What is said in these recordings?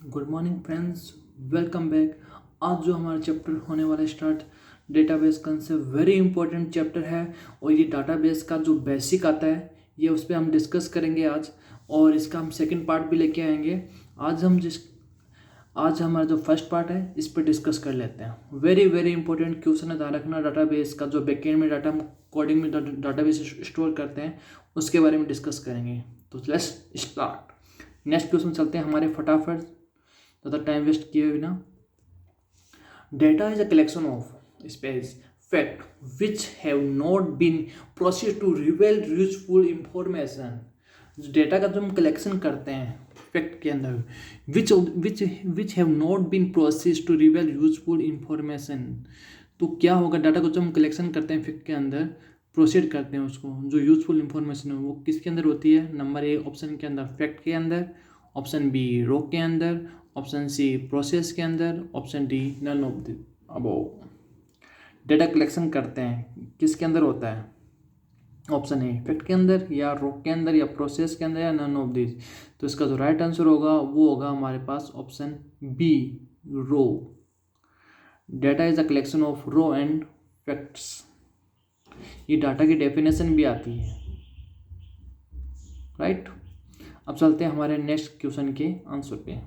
Good morning friends, welcome back. आज जो हमारा चैप्टर होने वाला है start, database concept very important chapter है। और ये डाटाबेस का जो बेसिक आता है ये उस पर हम डिस्कस करेंगे आज। और इसका हम सेकंड पार्ट भी लेके आएंगे। आज हमारा जो फर्स्ट पार्ट है इस पर डिस्कस कर लेते हैं। वेरी वेरी इंपॉर्टेंट क्वेश्चन है, ध्यान रखना। डाटाबेस का जो बैकएंड में डाटा हम कोडिंग में डाटाबेस स्टोर करते हैं उसके बारे में डिस्कस करेंगे। तो लेट्स स्टार्ट। नेक्स्ट क्वेश्चन चलते हैं हमारे फटाफट, ज़्यादा टाइम वेस्ट किए बिना। Data is a collection of space fact which have not been process to reveal useful information. Data का जो हम कलेक्शन करते हैं फैक्ट के अंदर, which which which have not been process to reveal useful information. तो क्या होगा, डाटा को जो हम कलेक्शन करते हैं फैक्ट के अंदर, प्रोसीड करते हैं उसको, जो यूजफुल इंफॉर्मेशन है वो किसके अंदर होती है? नंबर ए ऑप्शन के अंदर फैक्ट के अंदर, ऑप्शन बी रो के अंदर, ऑप्शन सी प्रोसेस के अंदर, option D none of the above. Data collection करते हैं किसके अंदर होता है? ऑप्शन ए फैक्ट के अंदर, या रो के अंदर, या प्रोसेस के अंदर, या नन ऑफ दिस। तो इसका जो राइट आंसर होगा वो होगा हमारे पास option B, row. Data is a collection of row and facts. ये डाटा की डेफिनेशन भी आती है, राइट। अब चलते हैं हमारे नेक्स्ट क्वेश्चन के आंसर पे।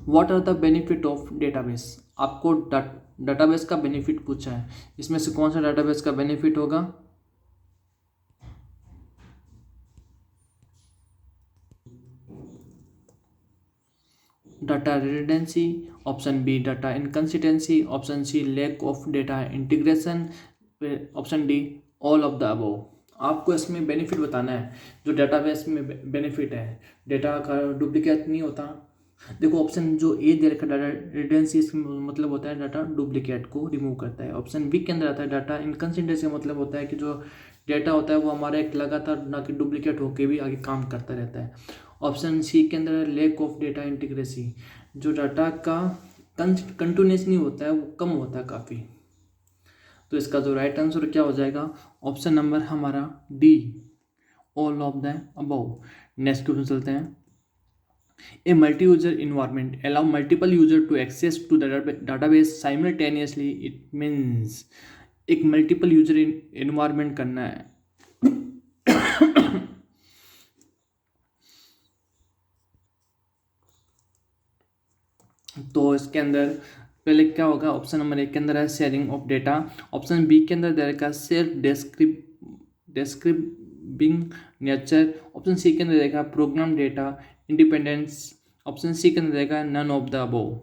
What are the benefit of database. आपको डाटाबेस का बेनिफिट पूछा है, इसमें से कौन सा डाटाबेस का बेनिफिट होगा? Data redundancy, option B data inconsistency, option C lack of data integration, option D all of the above. आपको इसमें बेनिफिट बताना है जो डेटाबेस में बेनिफिट है। डेटा का डुप्लीकेट नहीं होता। देखो ऑप्शन जो ए दे रखा डाटा रिडंडेंसी, मतलब होता है डाटा डुप्लीकेट को रिमूव करता है। ऑप्शन बी के अंदर आता है डाटा इनकंसिस्टेंसी, मतलब होता है कि जो डेटा होता है वो हमारा एक लगातार ना कि डुप्लीकेट होकर भी आगे काम करता रहता है। ऑप्शन सी के अंदर है लैक ऑफ डेटा इंटीग्रेसी, जो डाटा का कंटिन्यूस नहीं होता है, वो कम होता है काफ़ी। तो इसका जो राइट आंसर क्या हो जाएगा? ऑप्शन नंबर हमारा D, all of the above. Next question चलते हैं। A multi user environment allow multiple user to access to database simultaneously. It means एक मल्टीपल यूजर इन्वायरमेंट करना है। तो इसके अंदर पहले क्या होगा? ऑप्शन नंबर ए के अंदर है sharing of data, option B के अंदर देगा self describing nature, option C के अंदर देगा program data independence, option C के अंदर देगा none of the above.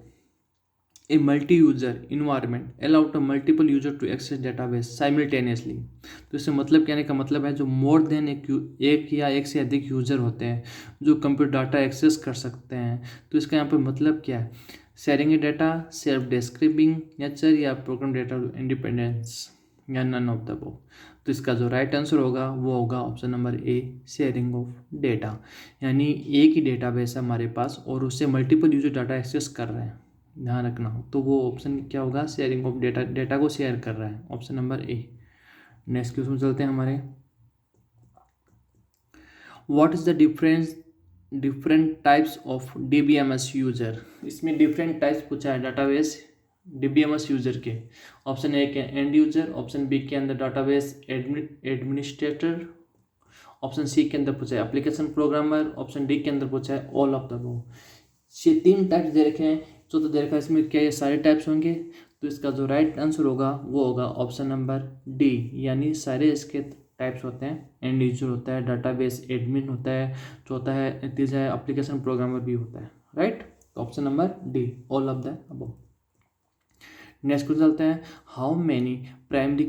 A multi user environment allow to multiple user to access database simultaneously. तो इससे मतलब कहने का मतलब है जो मोर देन एक या एक से अधिक यूजर होते हैं जो कंप्यूटर डाटा एक्सेस कर सकते हैं। तो इसका यहाँ पे मतलब क्या है? Sharing data, self describing nature, या प्रोग्राम डेटा इंडिपेंडेंस, या नन ऑफ द अबव। तो इसका जो राइट आंसर होगा वो होगा option number A, sharing of data. यानी एक ही डेटाबेस है हमारे पास और उससे मल्टीपल यूजर डाटा एक्सेस कर रहे हैं, ध्यान रखना हो। तो वो ऑप्शन क्या होगा? शेयरिंग ऑफ डेटा, डेटा को शेयर कर रहा है, option number A. Next question चलते हैं हमारे। What is the different types of DBMS user. इसमें डिफरेंट टाइप्स पूछा है डाटाबेस डीबीएमएस यूजर के। ऑप्शन ए के एंड यूजर, ऑप्शन बी के अंदर डाटाबेस एडमिनिस्ट्रेटर, ऑप्शन सी के अंदर पूछा है एप्लीकेशन प्रोग्रामर, ऑप्शन डी के अंदर पूछा है ऑल ऑफ द अबव। ये तीन टाइप्स दे रखे हैं, चौथा दे रखा है इसमें क्या ये सारे टाइप्स होंगे? तो इसका जो राइट आंसर होगा वो होगा ऑप्शन नंबर डी, यानी सारे इसके टाइप्स होते हैं। एंड यूजर होता है, डाटाबेस एडमिन होता है, चौथा है, तीसरा है एप्लीकेशन प्रोग्रामर भी होता है, राइट। तो option number D, all of the above. Next question चलते हैं। How many primary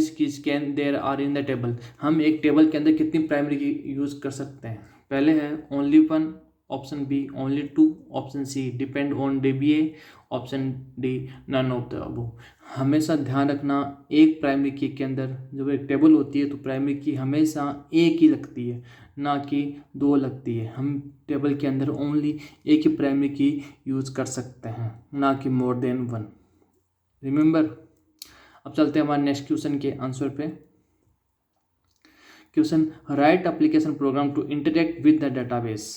keys can there are in the table. हम एक टेबल के अंदर कितनी प्राइमरी की यूज़ कर सकते हैं? पहले है only one, option B only two, option C depend on DBA, option D none of the above. हमेशा ध्यान रखना, एक प्राइमरी की के अंदर जब एक टेबल होती है तो प्राइमरी की हमेशा एक ही लगती है, ना कि दो लगती है। हम टेबल के अंदर ओनली एक ही प्राइमरी की यूज़ कर सकते हैं, ना कि मोर देन वन, रिमेंबर। अब चलते हैं हमारे नेक्स्ट क्वेश्चन के आंसर पे। Question, right application program to interact with the database.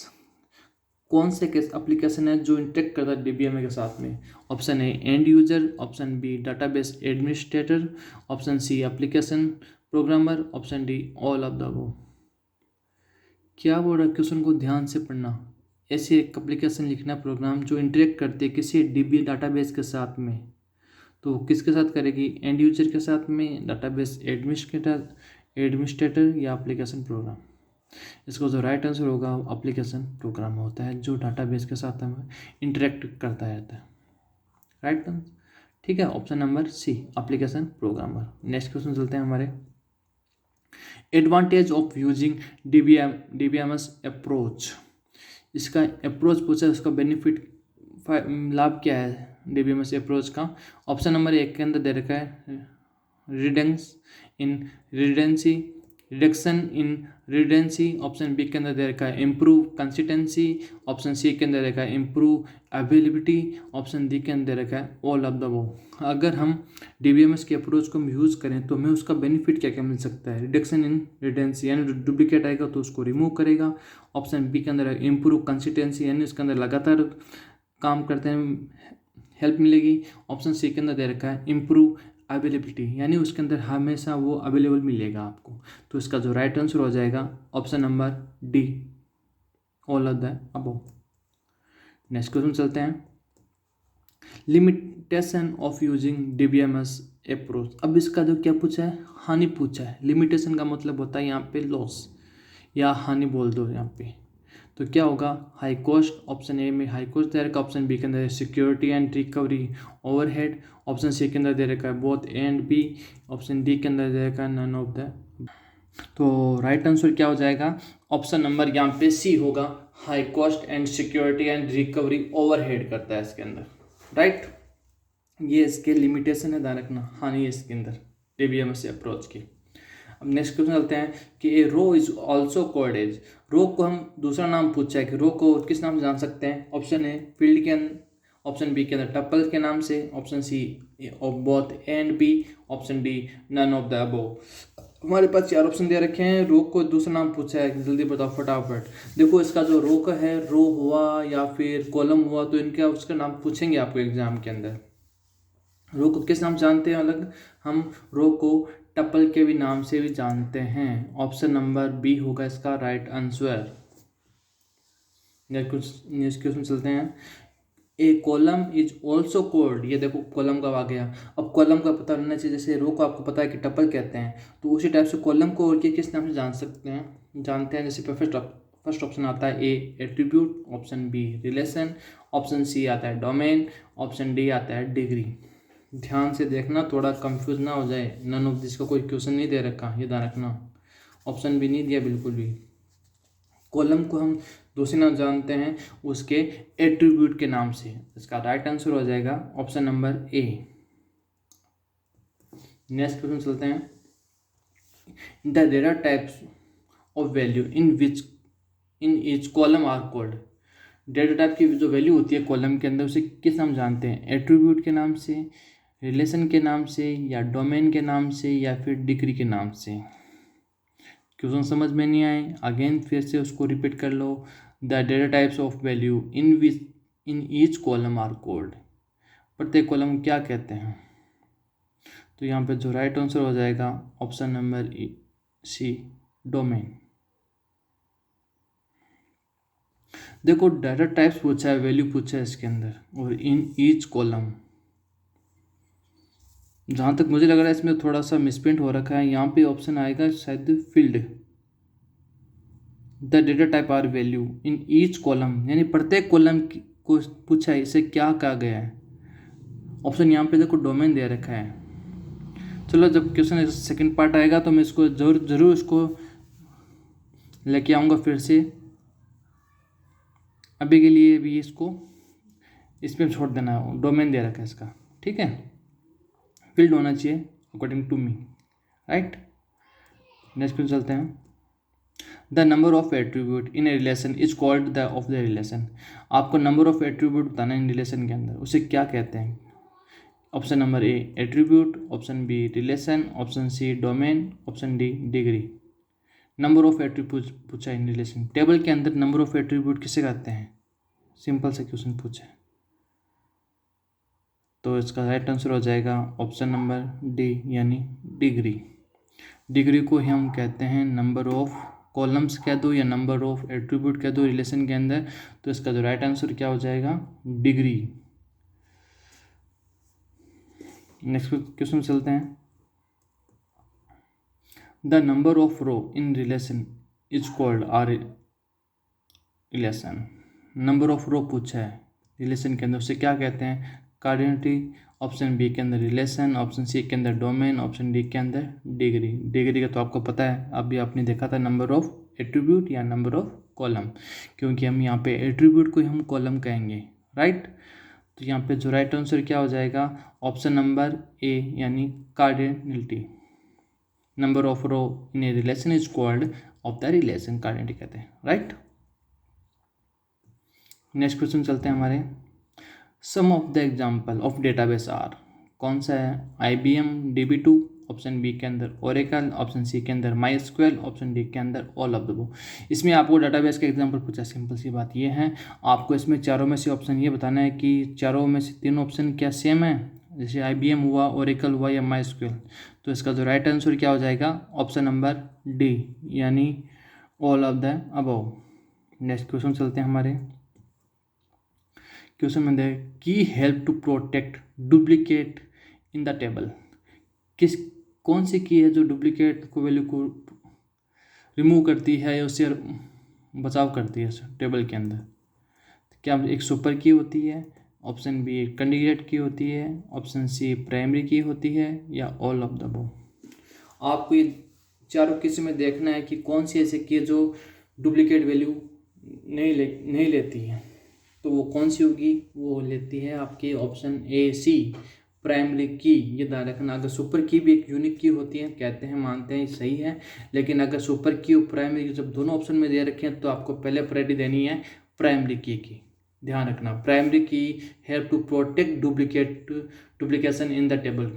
कौन से केस एप्लीकेशन है जो इंटरेक्ट करता है डीबीएमए के साथ में? Option A end user, option B database administrator, option C application programmer, option D all of the above. क्या बोल रहा है, क्वेश्चन को ध्यान से पढ़ना। ऐसी एक एप्लीकेशन लिखना प्रोग्राम जो इंटरेक्ट करती है किसी डीबी डाटाबेस के साथ में, तो वो किसके साथ करेगी? एंड यूजर के साथ में, डाटाबेस एडमिनिस्ट्रेटर या एप्लीकेशन प्रोग्राम। इसका जो राइट आंसर होगा एप्लीकेशन प्रोग्राम होता है जो डाटाबेस के साथ हमें इंटरेक्ट करता रहता है। राइट आंसर, ठीक है, option number C application programmer. Next question चलते हैं हमारे। Advantage of using DBMS approach. इसका अप्रोच पूछा है, उसका बेनिफिट लाभ क्या है डीबीएमएस अप्रोच का? ऑप्शन नंबर एक के अंदर दे रखा है reduction in redundancy, option B के अंदर दे रखा है इम्प्रूव कंसिस्टेंसी, ऑप्शन सी के अंदर रखा है इम्प्रूव अवेलेबिलिटी, ऑप्शन डी के अंदर रखा है ऑल ऑफ द अबव। अगर हम डीबीएमएस के अप्रोच को हम यूज़ करें तो हमें उसका बेनिफिट क्या क्या मिल सकता है? रिडक्शन इन रिडेंसी यानी डुप्लीकेट आएगा तो उसको रिमूव करेगा, ऑप्शन बी के अंदर इम्प्रूव कंसिस्टेंसी यानी उसके अंदर लगातार काम करते हैं हेल्प मिलेगी, ऑप्शन सी के अंदर दे रखा है इम्प्रूव अवेलेबिलिटी यानी उसके अंदर हमेशा वो अवेलेबल मिलेगा आपको। तो इसका जो राइट आंसर हो जाएगा option number D all of the above. Next question चलते हैं। Limitation of using DBMS approach. अब इसका जो क्या पूछा है, हानि पूछा है। लिमिटेशन का मतलब होता है यहाँ पे लॉस या हानि बोल दो यहाँ पे। तो क्या होगा? हाई कॉस्ट, ऑप्शन ए में हाई कॉस्ट दे रखा है, ऑप्शन बी के अंदर security and recovery overhead, option C के अंदर दे रखा है both A and B, option D के अंदर दे रखा है नन ऑफ द। तो राइट आंसर क्या हो जाएगा? ऑप्शन नंबर यहाँ पे सी होगा, high cost and security and recovery overhead करता है इसके अंदर। राइट, ये इसके लिमिटेशन है, ध्यान रखना, हानि है इसके अंदर डीबीएमएस अप्रोच की। अब नेक्स्ट क्वेश्चन चलते हैं कि ए रो इज ऑल्सो कॉल्ड एज। रो को हम दूसरा नाम पूछा है कि रो को किस नाम से जान सकते हैं? ऑप्शन ए फील्ड के अंदर, ऑप्शन बी के अंदर टपल के नाम से, option C of both A and B, option D none of the above. हमारे पास 4 ऑप्शन दे रखे हैं। रो को दूसरा नाम पूछा है, जल्दी बताओ फटाफट। देखो इसका जो रो का है, रो हुआ या फिर कॉलम हुआ, तो इनका उसका नाम पूछेंगे आपको एग्जाम के अंदर। रो को किस नाम जानते हैं? अलग हम रो को टपल के भी नाम से भी जानते हैं। ऑप्शन नंबर बी होगा इसका राइट आंसर। नेक्स्ट क्वेश्चन चलते हैं। ए कॉलम इज ऑल्सो कॉल्ड, ये देखो कॉलम का आ गया। अब कॉलम का पता रहना चाहिए, जैसे रो को आपको पता है कि टपल कहते हैं, तो उसी टाइप से कॉलम को और किस नाम से जान सकते हैं, जानते हैं। जैसे फर्स्ट ऑप्शन आता है A attribute, option B relation, option C आता है डोमेन, ऑप्शन डी आता है डिग्री। ध्यान से देखना, थोड़ा कंफ्यूज ना हो जाए। नन ऑफ दिस का कोई क्वेश्चन नहीं दे रखा, ये ध्यान रखना। ऑप्शन भी नहीं दिया बिल्कुल भी। कॉलम को हम दूसरे नाम जानते हैं उसके एट्रीब्यूट के नाम से। इसका राइट आंसर हो जाएगा option number A. Next question चलते हैं। The data types of value in each column are called. Data type की जो वैल्यू होती है कॉलम के अंदर, उसे किस नाम जानते हैं? एट्रीब्यूट के नाम से, रिलेशन के नाम से, या डोमेन के नाम से, या फिर डिग्री के नाम से। क्वेश्चन समझ में नहीं आए, अगेन फिर से उसको रिपीट कर लो। The data types of value in each column are called. प्रत्येक कॉलम क्या कहते हैं? तो यहाँ पे जो राइट आंसर हो जाएगा ऑप्शन नंबर सी डोमेन। देखो डाटा टाइप्स पूछा है, वैल्यू पूछा है इसके अंदर, और इन ईच कॉलम। जहाँ तक मुझे लग रहा है इसमें थोड़ा सा मिसप्रिंट हो रखा है। यहाँ पे ऑप्शन आएगा शायद field. The data type are value in each column, यानी प्रत्येक कॉलम को पूछा है इसे क्या कहा गया है। ऑप्शन यहाँ पे देखो डोमेन दे रखा है। चलो जब क्वेश्चन सेकंड पार्ट आएगा तो मैं इसको जरूर इसको लेके आऊँगा फिर से। अभी के लिए भी इसको इसमें छोड़ देना है, डोमेन दे रखा है इसका, ठीक है। फील्ड होना चाहिए according to me, right. Next question चलते हैं। The number of attribute in a relation is called the of the relation. आपको नंबर ऑफ एट्रीब्यूट बताना है इन रिलेशन के अंदर, उसे क्या कहते हैं? Option number A attribute, option B relation, option C domain, option D degree. Number of attribute पूछा इन रिलेशन। टेबल के अंदर नंबर ऑफ एट्रीब्यूट किसे कहते हैं? सिंपल से क्वेश्चन पूछे। तो इसका राइट आंसर हो जाएगा ऑप्शन नंबर डी यानी डिग्री। डिग्री को ही हम कहते हैं नंबर ऑफ कॉलम्स कह दो या नंबर ऑफ एट्रीब्यूट कह दो रिलेशन के अंदर। तो इसका जो राइट आंसर क्या हो जाएगा डिग्री। नेक्स्ट क्वेश्चन चलते हैं। The number of row in relation is called are relation. Number of row पूछा है रिलेशन के अंदर, उसे क्या कहते हैं कार्डिनिटी। ऑप्शन बी के अंदर रिलेशन, ऑप्शन सी के अंदर डोमेन, ऑप्शन डी के अंदर डिग्री। डिग्री का तो आपको पता है, अभी आपने देखा था नंबर ऑफ एट्रीब्यूट या नंबर ऑफ कॉलम, क्योंकि हम यहाँ पे एट्रीब्यूट को ही हम कॉलम कहेंगे, राइट। तो यहाँ पे जो राइट आंसर क्या हो जाएगा ऑप्शन नंबर ए यानी cardinality. Number of row in a relation is called of the relation, cardinality कहते हैं, राइट। नेक्स्ट क्वेश्चन चलते हैं हमारे। Some of the example of database are, कौन सा है IBM DB2, ऑप्शन बी के अंदर ओरेकल, ऑप्शन सी के अंदर MySQL, ऑप्शन डी के अंदर ऑल ऑफ द अबव। इसमें आपको डेटाबेस का एग्जांपल पूछा, सिंपल सी बात ये है, आपको इसमें चारों में से ऑप्शन ये बताना है कि चारों में से तीन ऑप्शन क्या सेम है, जैसे IBM हुआ, ओरेकल हुआ या MySQL। तो इसका जो राइट आंसर क्या हो जाएगा ऑप्शन नंबर डी यानी all of the above. Next question चलते हैं हमारे। क्वेश्चन में देख key help to protect duplicate in the table. कौन सी की है जो डुप्लीकेट को वैल्यू को रिमूव करती है या उससे बचाव करती है टेबल के अंदर। क्या एक सुपर की होती है, ऑप्शन बी कैंडिडेट की होती है, ऑप्शन सी प्राइमरी की होती है या ऑल ऑफ द अबव। आपको ये चारों किसी में देखना है कि कौन सी ऐसी की है जो डुप्लीकेट वैल्यू नहीं लेती है। तो वो कौन सी होगी, वो लेती है आपकी ऑप्शन ए सी प्राइमरी की। ये ध्यान रखना, अगर सुपर की भी एक यूनिक की होती है, कहते हैं मानते हैं सही है, लेकिन अगर सुपर की और प्राइमरी की जब दोनों ऑप्शन में दे रखे हैं तो आपको पहले प्रायोरिटी देनी है प्राइमरी की। ध्यान रखना, primary key help to protect duplication in the table.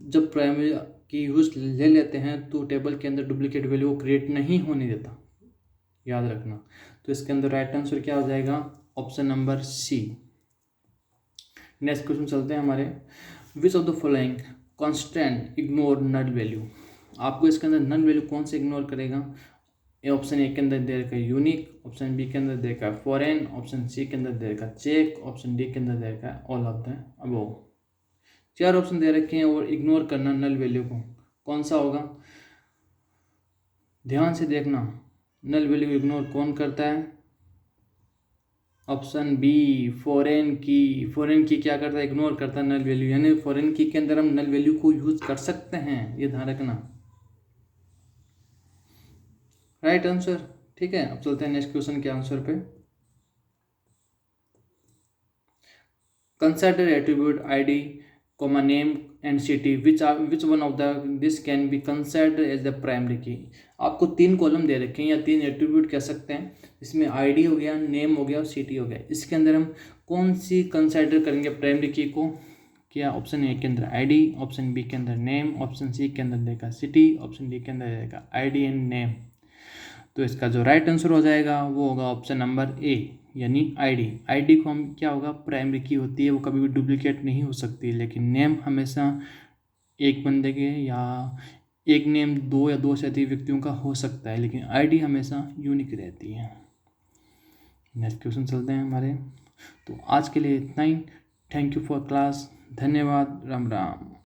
जब प्राइमरी की यूज ले लेते हैं तो टेबल के अंदर डुप्लीकेट वैल्यू क्रिएट नहीं होने देता, याद रखना। तो इसके अंदर राइट आंसर क्या हो जाएगा option number C. Next question चलते हैं हमारे। Which of the following constant ignore null value. आपको इसके अंदर नल वैल्यू कौन से इग्नोर करेगा। ऑप्शन ए के अंदर दे रखा है यूनिक, ऑप्शन बी के अंदर दे रखा है फॉरेन, ऑप्शन सी के अंदर दे रखा है चेक, ऑप्शन डी के अंदर दे रखा है ऑल ऑफ द अबव। चार ऑप्शन दे रखे हैं और इग्नोर करना नल वैल्यू को, कौन सा होगा ध्यान से देखना। नल वैल्यू इग्नोर कौन करता है, ऑप्शन बी फॉरेन की क्या करता है इग्नोर करता है नल वैल्यू, यानी फॉरेन की के अंदर हम नल वैल्यू को यूज कर सकते हैं, ये ध्यान रखना, राइट आंसर। ठीक है, अब चलते हैं नेक्स्ट क्वेश्चन के आंसर पे। Consider attribute ID, name and city which one of the this can be considered as the primary key. आपको तीन कॉलम दे रखे हैं या तीन एट्रीब्यूट कह सकते हैं, इसमें ID हो गया, नेम हो गया और सिटी हो गया। इसके अंदर हम कौन सी कंसिडर करेंगे प्राइमरी की को, क्या ऑप्शन ए के अंदर ID, ऑप्शन बी के अंदर नेम, ऑप्शन सी के अंदर देगा सिटी, ऑप्शन डी के अंदर देगा ID एंड नेम। तो इसका जो राइट आंसर हो जाएगा वो होगा ऑप्शन नंबर ए यानी ID को हम क्या होगा प्राइमरी की होती है, वो कभी भी डुप्लीकेट नहीं हो सकती, लेकिन नेम हमेशा एक बंदे के या एक नेम दो या दो से अधिक व्यक्तियों का हो सकता है, लेकिन ID हमेशा यूनिक रहती है। नेक्स्ट क्वेश्चन चलते हैं हमारे। तो आज के लिए इतना ही। थैंक यू फॉर क्लास, धन्यवाद, राम राम।